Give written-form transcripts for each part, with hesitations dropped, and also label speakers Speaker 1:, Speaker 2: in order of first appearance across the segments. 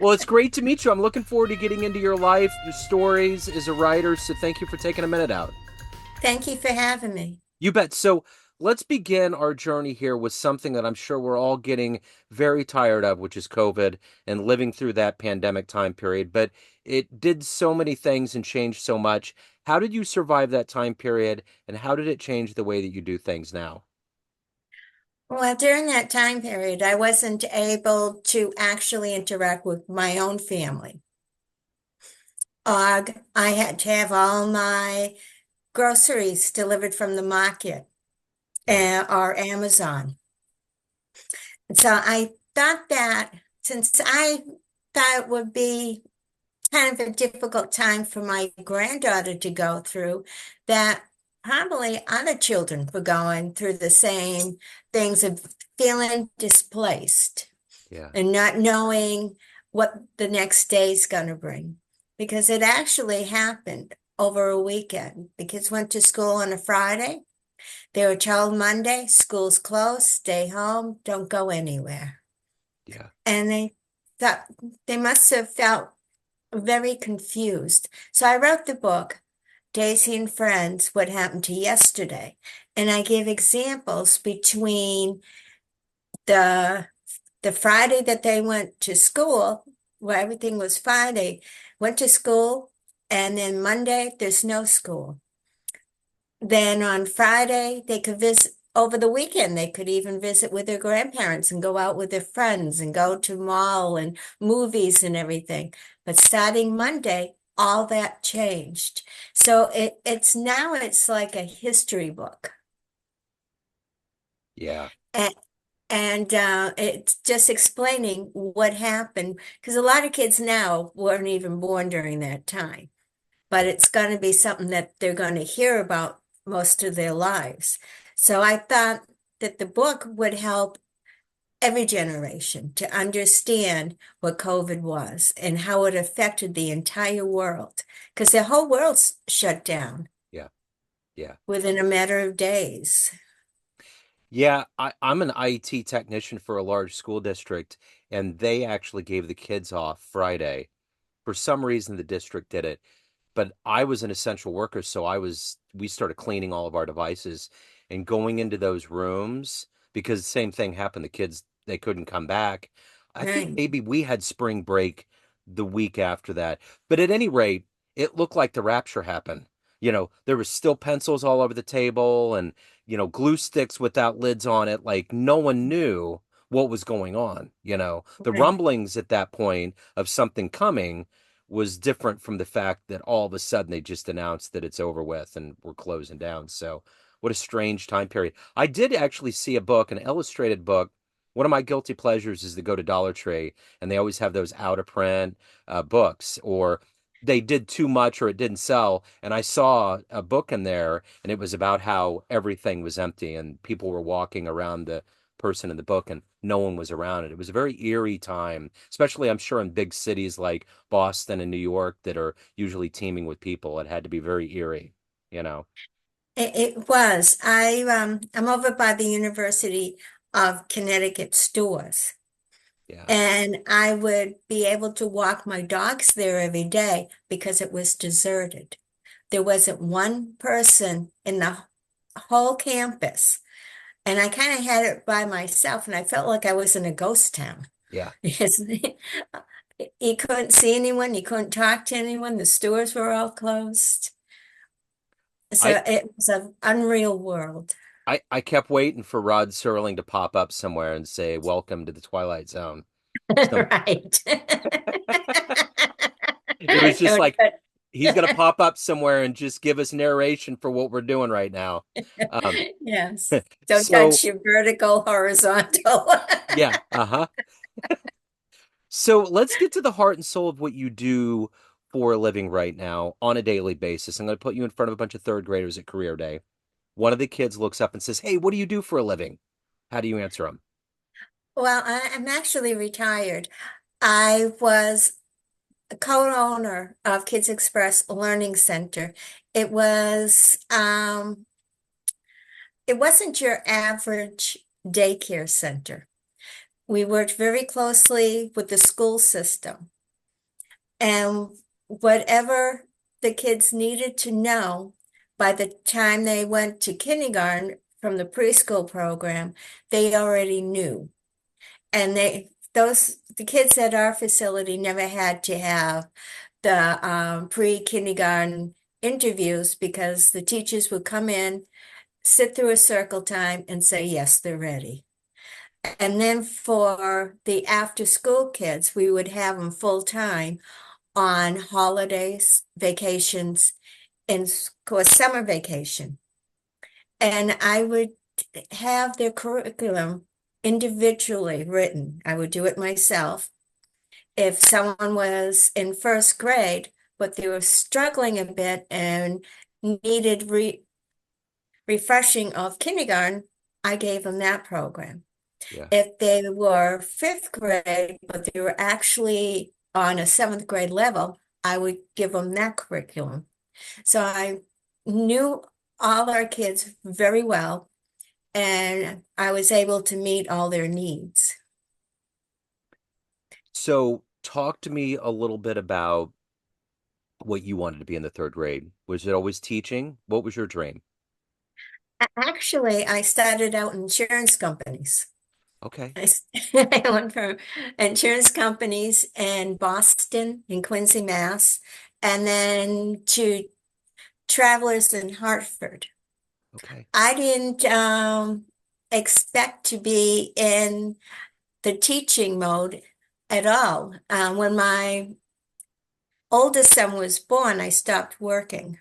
Speaker 1: Well, it's great to meet you. I'm looking forward to getting into your life, your stories as a writer. So thank you for taking a minute out.
Speaker 2: Thank you for having me.
Speaker 1: You bet. So let's begin our journey here with something that I'm sure we're all getting very tired of, which is COVID and living through that pandemic time period. But it did so many things and changed so much. How did you survive that time period, and how did it change the way that you do things now?
Speaker 2: Well, during that time period, I wasn't able to actually interact with my own family. I had to have all my groceries delivered from the market
Speaker 1: Yeah.
Speaker 2: or Amazon. And so I thought that since I thought it would be kind of a difficult time for my granddaughter to go through, that probably other children were going through the same things of feeling displaced
Speaker 1: Yeah.
Speaker 2: and not knowing what the next day is going to bring. Because it actually happened over a weekend. The kids went to school on a Friday. They were told Monday, school's closed, stay home, don't go anywhere.
Speaker 1: Yeah.
Speaker 2: And they thought they must have felt very confused. So I wrote the book, Daisy and Friends, What Happened to Yesterday. And I give examples between the the Friday that they went to school, where everything was fine. They went to school, and then Monday, there's no school. Then on Friday, they could visit over the weekend. They could even visit with their grandparents and go out with their friends and go to mall and movies and everything. But starting Monday, all that changed. So it's now it's like a history book.
Speaker 1: Yeah.
Speaker 2: And, and it's just explaining what happened because a lot of kids now weren't even born during that time, but it's going to be something that they're going to hear about most of their lives. So I thought that the book would help every generation to understand what COVID was and how it affected the entire world, because the whole world's shut down
Speaker 1: Yeah. Yeah.
Speaker 2: within a matter of days.
Speaker 1: Yeah, I'm an IT technician for a large school district, and they actually gave the kids off Friday. For some reason, the district did it, but I was an essential worker, so we started cleaning all of our devices and going into those rooms because the same thing happened. The kids, they couldn't come back. I think
Speaker 2: Right.
Speaker 1: maybe we had spring break the week after that. But at any rate, it looked like the rapture happened. There was still pencils all over the table and, glue sticks without lids on it. Like no one knew what was going on. The
Speaker 2: Right.
Speaker 1: rumblings at that point of something coming was different from the fact that all of a sudden they just announced that it's over with and we're closing down. So, what a strange time period. I did actually see a book, an illustrated book. One of my guilty pleasures is to go to Dollar Tree, and they always have those out of print books, or they did too much or it didn't sell. And I saw a book in there, and it was about how everything was empty and people were walking around the person in the book and no one was around it. It was a very eerie time, especially I'm sure in big cities like Boston and New York that are usually teeming with people. It had to be very eerie, you know.
Speaker 2: It was. I'm over by the University of Connecticut stores.
Speaker 1: Yeah.
Speaker 2: And I would be able to walk my dogs there every day because it was deserted. There wasn't one person in the whole campus. And I kind of had it by myself, and I felt like I was in a ghost town.
Speaker 1: Yeah.
Speaker 2: Because you couldn't see anyone, you couldn't talk to anyone, the stores were all closed.
Speaker 1: I
Speaker 2: So it was an unreal world.
Speaker 1: I kept waiting for Rod Serling to pop up somewhere and say, "Welcome to the Twilight Zone." Some
Speaker 2: Right.
Speaker 1: It was just
Speaker 2: Don't
Speaker 1: like he's gonna pop up somewhere and just give us narration for what we're doing right now. Um,
Speaker 2: Yes. Don't
Speaker 1: so
Speaker 2: touch your vertical, horizontal.
Speaker 1: yeah, uh-huh. So let's get to the heart and soul of what you do for a living right now on a daily basis. I'm going to put you in front of a bunch of third graders at career day. One of the kids looks up and says, "Hey, what do you do for a living?" How do you answer them?
Speaker 2: Well, I'm actually retired. I was a co-owner of Kids Express Learning Center. It was it wasn't your average daycare center. We worked very closely with the school system. And whatever the kids needed to know by the time they went to kindergarten from the preschool program, they already knew. And the kids at our facility never had to have the pre-kindergarten interviews because the teachers would come in, sit through a circle time and say, yes, they're ready. And then for the after school kids, we would have them full time on holidays, vacations, and of course, summer vacation. And I would have their curriculum individually written. I would do it myself. If someone was in first grade, but they were struggling a bit and needed refreshing of kindergarten, I gave them that program.
Speaker 1: Yeah.
Speaker 2: If they were fifth grade, but they were actually on a seventh grade level, I would give them that curriculum. So I knew all our kids very well, and I was able to meet all their needs.
Speaker 1: So talk to me a little bit about what you wanted to be in the third grade. Was it always teaching? What was your dream?
Speaker 2: Actually, I started out in insurance companies.
Speaker 1: Okay.
Speaker 2: I went from insurance companies in Boston, in Quincy, Mass, and then to Travelers in Hartford.
Speaker 1: Okay.
Speaker 2: I didn't expect to be in the teaching mode at all. When my oldest son was born, I stopped working.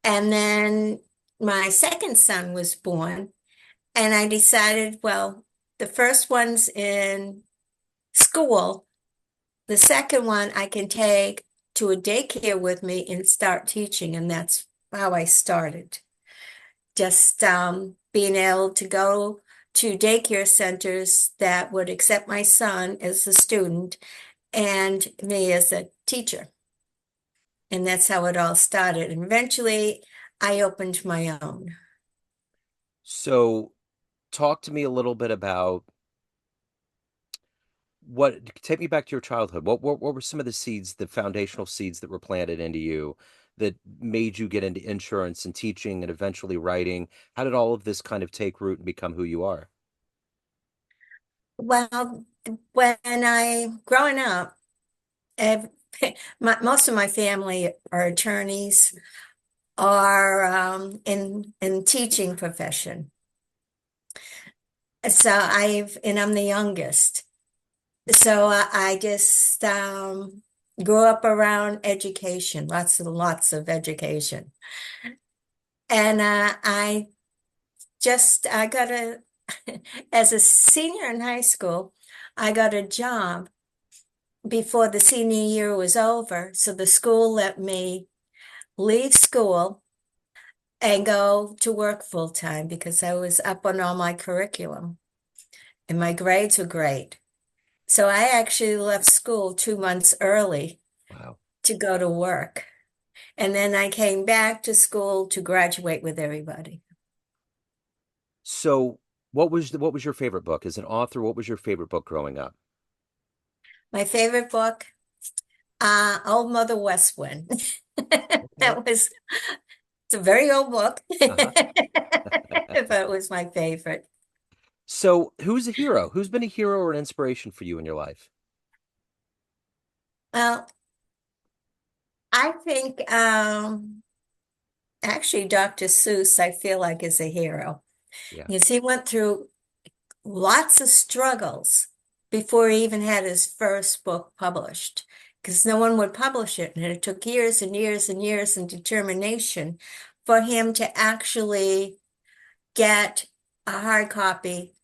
Speaker 2: And then my second son was born, and I decided, well, the first one's in school. The second one I can take to a daycare with me and start teaching. And that's how I started. Just being able to go to daycare centers that would accept my son as a student and me as a teacher. And that's how it all started. And eventually I opened my own.
Speaker 1: So talk to me a little bit about what take me back to your childhood. What were some of the seeds, the foundational seeds that were planted into you that made you get into insurance and teaching and eventually writing? How did all of this kind of take root and become who you are?
Speaker 2: Well, when I growing up, ev- most of my family are attorneys or in teaching profession. So and I'm the youngest. So I just grew up around education, lots of education. And I got as a senior in high school, I got a job before the senior year was over. So the school let me leave school and go to work full time because I was up on all my curriculum and my grades were great. So I actually left school 2 months early
Speaker 1: Wow.
Speaker 2: to go to work. And then I came back to school to graduate with everybody.
Speaker 1: So what was your favorite book? As an author, what was your favorite book growing up?
Speaker 2: My favorite book, Old Mother West Wind.
Speaker 1: Okay.
Speaker 2: It's a very old book,
Speaker 1: Uh-huh.
Speaker 2: but it was my favorite.
Speaker 1: So who's a hero? Who's been a hero or an inspiration for you in your life?
Speaker 2: Well, I think actually Dr. Seuss, I feel like is a hero
Speaker 1: Yeah.
Speaker 2: because he went through lots of struggles before he even had his first book published because no one would publish it. And it took years and years and years and determination for him to actually get a hard copy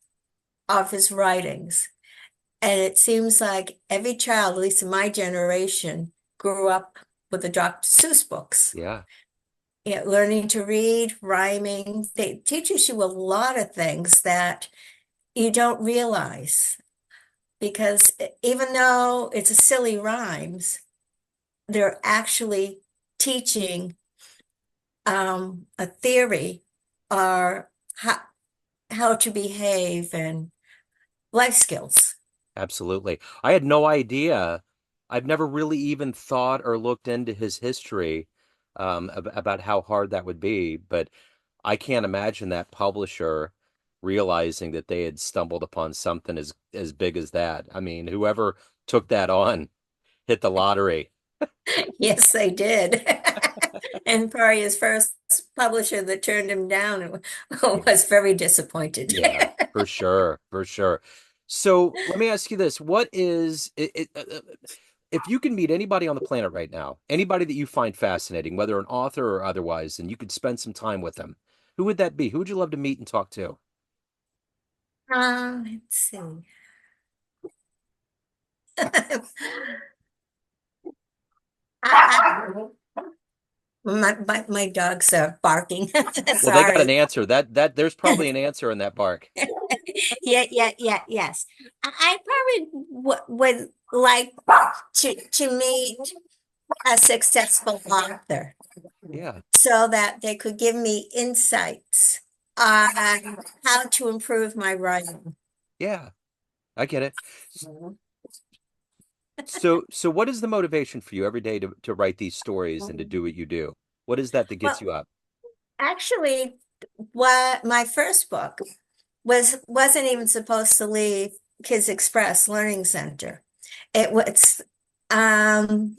Speaker 2: of his writings. And it seems like every child, at least in my generation, grew up with the Dr. Seuss books.
Speaker 1: Yeah.
Speaker 2: Yeah, learning to read, rhyming. They teaches you a lot of things that you don't realize because even though it's a silly rhymes, they're actually teaching a theory or how to behave and life skills.
Speaker 1: Absolutely. I had no idea. I've never really even thought or looked into his history about how hard that would be, but I can't imagine that publisher realizing that they had stumbled upon something as big as that. I mean, whoever took that on hit the lottery.
Speaker 2: Yes, they did. And probably his first publisher that turned him down
Speaker 1: Yeah.
Speaker 2: was very disappointed.
Speaker 1: Yeah, for sure, for sure. So let me ask you this: What is if you can meet anybody on the planet right now, anybody that you find fascinating, whether an author or otherwise, and you could spend some time with them, who would that be? Who would you love to meet and talk to?
Speaker 2: Let's see. I- my dogs are barking.
Speaker 1: Well, they got an
Speaker 2: Sorry.
Speaker 1: answer. That there's probably an answer in that bark.
Speaker 2: Yes. I probably would like to meet a successful author
Speaker 1: Yeah,
Speaker 2: so that they could give me insights on how to improve my writing.
Speaker 1: yeah, I get it. So what is the motivation for you every day to write these stories and to do what you do? What is that that gets
Speaker 2: Well,
Speaker 1: you up?
Speaker 2: actually, what my first book wasn't even supposed to leave Kids Express Learning Center. It was um,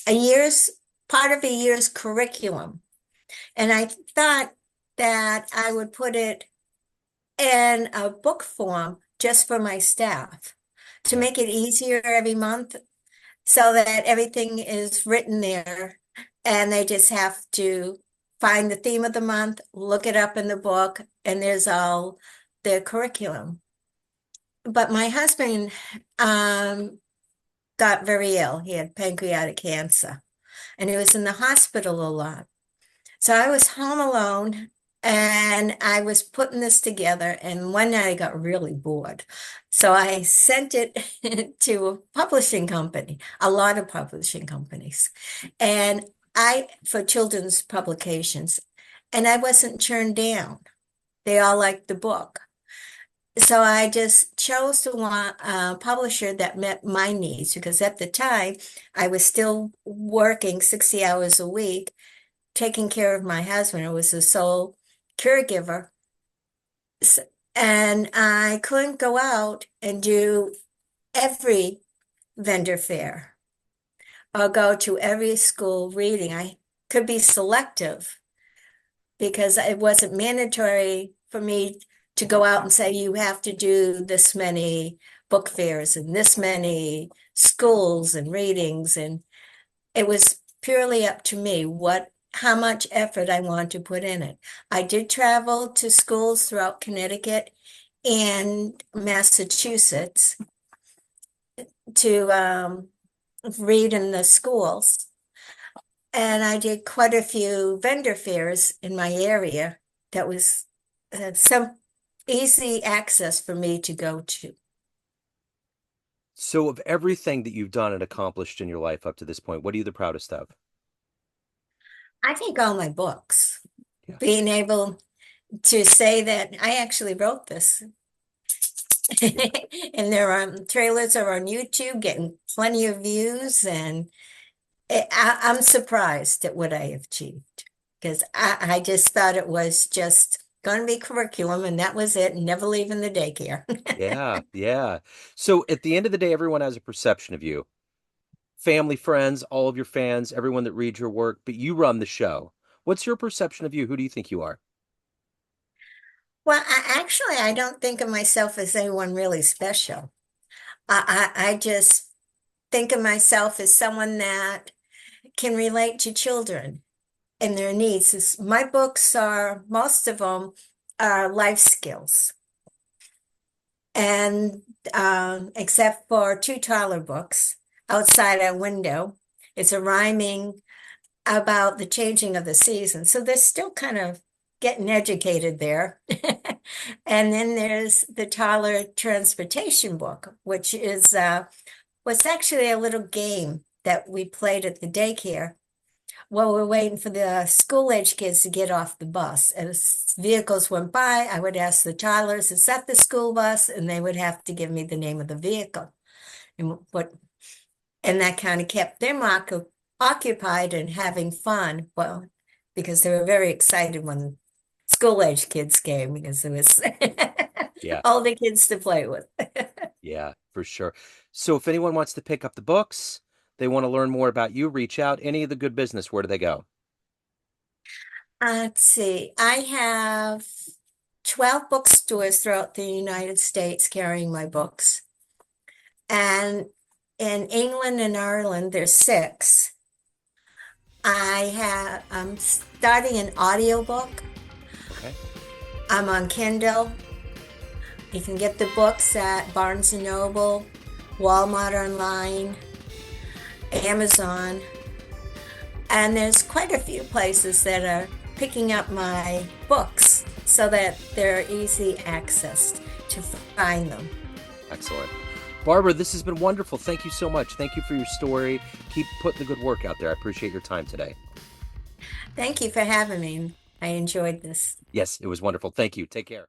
Speaker 2: a year's part of a year's curriculum, and I thought that I would put it in a book form just for my staff to
Speaker 1: Yeah.
Speaker 2: make it easier every month so that everything is written there and they just have to find the theme of the month, look it up in the book, and there's all the curriculum. But my husband got very ill. He had pancreatic cancer and he was in the hospital a lot. So I was home alone and I was putting this together. And one night I got really bored. So I sent it to a publishing company, a lot of publishing companies, and for children's publications. And I wasn't turned down. They all liked the book. So I just chose to want a publisher that met my needs because at the time I was still working 60 hours a week taking care of my husband. I was the sole caregiver. And I couldn't go out and do every vendor fair or go to every school reading. I could be selective because it wasn't mandatory for me to go out and say, you have to do this many book fairs and this many schools and readings. And it was purely up to me how much effort I want to put in it. I did travel to schools throughout Connecticut and Massachusetts to read in the schools. And I did quite a few vendor fairs in my area that was some easy access for me to go to.
Speaker 1: So of everything that you've done and accomplished in your life up to this point, what are you the proudest of?
Speaker 2: I think all my books,
Speaker 1: Yeah.
Speaker 2: being able to say that I actually wrote this.
Speaker 1: Yeah.
Speaker 2: And their trailers are on YouTube, getting plenty of views, and I'm surprised at what I have achieved because I just thought it was just going to be curriculum, and that was it, never leaving the daycare.
Speaker 1: Yeah, yeah. So at the end of the day, everyone has a perception of you. Family, friends, all of your fans, everyone that reads your work, but you run the show. What's your perception of you? Who do you think you are?
Speaker 2: Well, I don't think of myself as anyone really special. I just think of myself as someone that can relate to children and their needs. My books are, most of them are life skills. And except for two toddler books, Outside Our Window, it's a rhyming about the changing of the season. So they're still kind of getting educated there. And then there's the toddler transportation book, which is was actually a little game that we played at the daycare while we're waiting for the school age kids to get off the bus. As vehicles went by, I would ask the toddlers, is that the school bus? And they would have to give me the name of the vehicle. And what And that kind of kept them occupied and having fun. Well, because they were very excited when school-age kids came because there was
Speaker 1: Yeah,
Speaker 2: all the kids to play with.
Speaker 1: yeah, for sure. So if anyone wants to pick up the books, they want to learn more about you, reach out. Any of the good business, where do they go?
Speaker 2: Let's see. I have 12 bookstores throughout the United States carrying my books. And in England and Ireland, there's six. I'm starting an audiobook.
Speaker 1: Okay.
Speaker 2: I'm on Kindle. You can get the books at Barnes& and Noble, Walmart online, Amazon, and there's quite a few places that are picking up my books so that they're easy access to find them.
Speaker 1: Excellent. Barbara, this has been wonderful. Thank you so much. Thank you for your story. Keep putting the good work out there. I appreciate your time today.
Speaker 2: Thank you for having me. I enjoyed this.
Speaker 1: Yes, it was wonderful. Thank you. Take care.